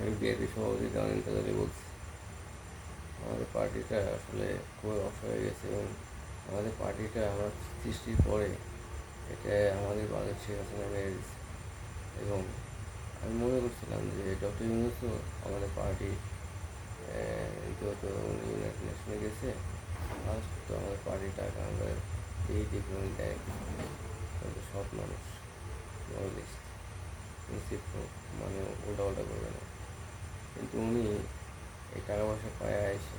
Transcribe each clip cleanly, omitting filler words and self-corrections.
আমি বিএনপি সভাপতি দেওয়ান ইন্তেজারি বলছি। আমাদের পার্টিটা আসলে খুবই অসহায় হয়ে গেছে এবং আমাদের পার্টিটা আমরা সৃষ্টির পরে এটা আমাদের বাজেট শেখ হাসিনা মেরে দিচ্ছে। এবং আমি মনে করছিলাম যে ডক্টর ইউনূসও আমাদের পার্টি যেহেতু উনি ইউনাইটেড নেশনে গেছে, ফার্স্ট তো আমাদের পার্টির টাকা আমরা এই ডিফারেন্ট দেয়, কিন্তু সৎ মানুষ নলেজ নিশ্চিত মানে উল্টা উল্টা করবে না। কিন্তু উনি এই টাকা পয়সা পায় এসে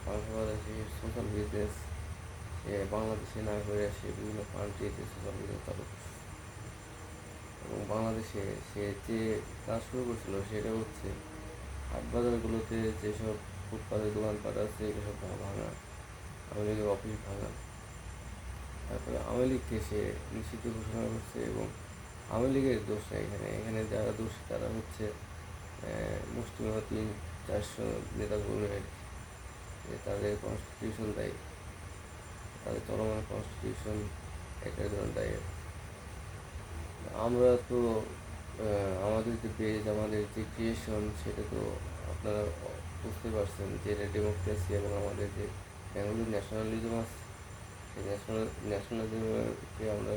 বাংলাদেশে সোশ্যাল বিজনেস সে বাংলাদেশে না করে সে বিভিন্ন কান্ট্রিতে সোশ্যাল বিজনেস চালু করছে। এবং বাংলাদেশে সে যে কাজ শুরু করছিল সেটা হচ্ছে হাট বাজারগুলোতে যেসব ফুটপাতের দোকানপাট আছে এগুলো সব ভাঙা, আওয়ামী লীগের অফিস ভাঙা। তারপরে আওয়ামী লীগকে সে নিষিদ্ধ ঘোষণা করছে এবং আওয়ামী লীগের দোষ নেই এখানে। এখানে যারা দোষী তারা হচ্ছে মুসলিম 300-400 নেতাকর্মীর, যে তাদের কনস্টিটিউশন দায়ী, তাদের চলমান কনস্টিটিউশন এটার জন্য দায়ী। আমরা তো আমাদের যে বেজ, আমাদের যে ক্রিয়েশন সেটা তো আপনারা বুঝতে পারছেন যে এটা ডেমোক্রেসি এবং আমাদের যে বেঙ্গলের ন্যাশনালিজম আছে সেই ন্যাশনালিজমকে আমরা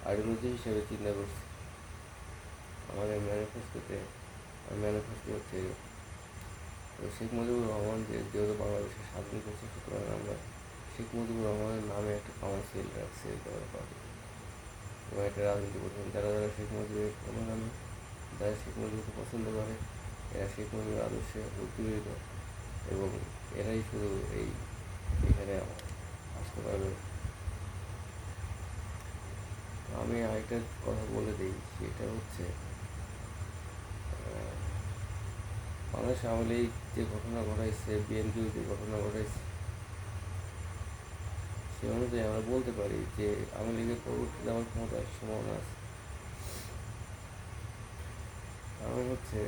আইডিওলজি হিসেবে চিন্তা করছি। আমাদের ম্যানিফেস্টো হচ্ছে শেখ মুজিবুর রহমান যেহেতু বাংলাদেশের স্বাধীন করছে, সুতরাং আমরা শেখ মুজিবুর রহমানের নামে একটা কাউন্সিল রাখছি পার্টি এবং একটা রাজনীতি করছেন। যারা যারা শেখ মুজিবের অনুগামী, যারা শেখ মুজিবকে পছন্দ করে, এরা শেখ মুজিবের আদর্শে উদ্দীপিত এবং এরাই শুধু এখানে আসতে পারবে। আমি আরেকটা কথা বলে দিই, সেটা হচ্ছে বাংলাদেশ আওয়ামী লীগ যে ঘটনা ঘটাইছে, বিএনপিও যে ঘটনা ঘটাইছে, সে অনুযায়ী আমরা বলতে পারি যে আওয়ামী লীগের পরবর্তীতে আমার ক্ষমতা আসার সম্ভাবনা আছে। কারণ হচ্ছে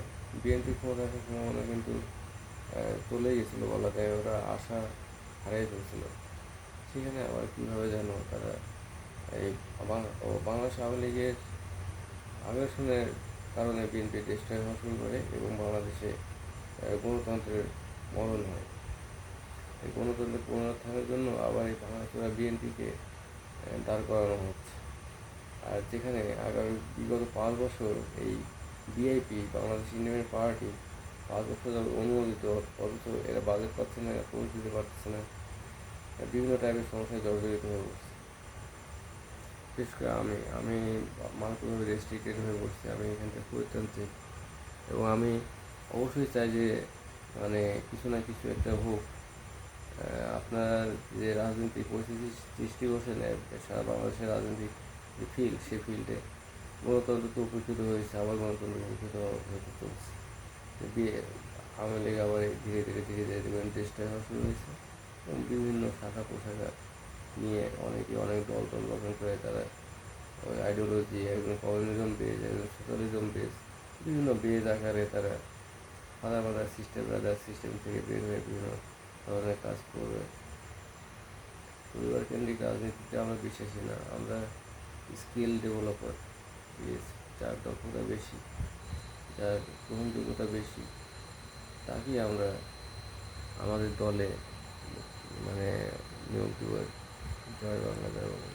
বিএনপি ক্ষমতা আসার সম্ভাবনা কিন্তু চলে গেছিলো বলা যায়, ওরা আশা হারিয়ে ফেলছিল। সেখানে আবার কীভাবে যেন তারা এই বাংলাদেশ আওয়ামী লীগের আগ্রাসনের কারণে বিএনপি ডিস্ট্রয় হওয়া শুরু করে এবং বাংলাদেশে গণতন্ত্রের মরণ হয়। এই গণতন্ত্রের পুনরুত্থানের জন্য আবার এই ভাঙাচোরা বিএনপিকে দাঁড় করানো হচ্ছে। আর যেখানে বিগত 5 বছর এই বিআইপি বাংলাদেশ ইন্ডিপেন্ডেন্ট পার্টি 5 বছর যাবে অনুমোদিত, অথচ এরা বাজেট পাচ্ছে না, পৌঁছে দিতে পারতেছে না, বিভিন্ন টাইপের সমস্যায় জর্জরিত হয়ে পড়ছে। বিশেষ করে আমি মারাত্মকভাবে রেস্ট্রিক্টেড হয়ে পড়ছি। আমি এখান থেকে পরিত্রাণচিত এবং আমি অবশ্যই চাই যে মানে কিছু না কিছু একটা হোক। আপনার যে রাজনৈতিক পরিস্থিতি সৃষ্টি করছেন সারা বাংলাদেশের রাজনৈতিক যে ফিল্ড, সে ফিল্ডে গণতন্ত্র তো উপেক্ষিত হয়েছে, আবার গণতন্ত্র উপেক্ষিত হতে চলছে। আওয়ামী লীগ আবার ধীরে ধীরে দেখবেন দেশটা হওয়া শুরু হয়েছে এবং বিভিন্ন শাখা পোশাখা নিয়ে অনেকে অনেক দল গঠন করে তারা ওই আইডিওলজি, একজন কমিউনিজম বেজ, একজন সোশ্যালিজম বেজ, বিভিন্ন বেজ আকারে তারা ফাদার সিস্টেম থেকে বের হয়ে বিভিন্ন ধরনের কাজ করবে। পরিবার কেন্দ্রিক রাজনীতিতে আমরা বিশ্বাসী না। আমরা স্কিল ডেভেলপার, যার দক্ষতা বেশি, যার গ্রহণযোগ্যতা বেশি, তাকেই আমরা আমাদের দলে মানে নিয়োগ দেব। জয় বাংলা, জয় বাংলা।